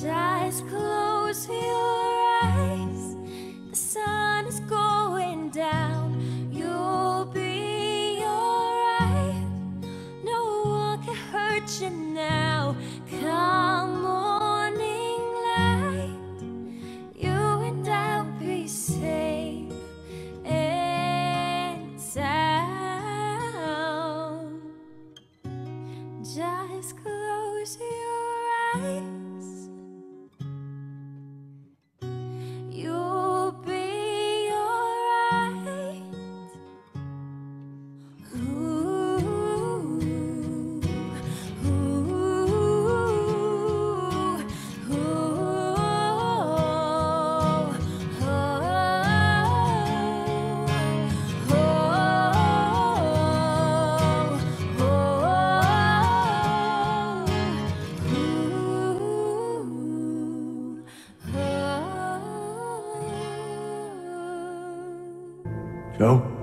Just close your eyes. The sun is going down. You'll be alright. No one can hurt you now. Come morning light, you and I'll be safe and sound. Just close your eyes. You'll be alright. Ooh, ooh, ooh, Joe?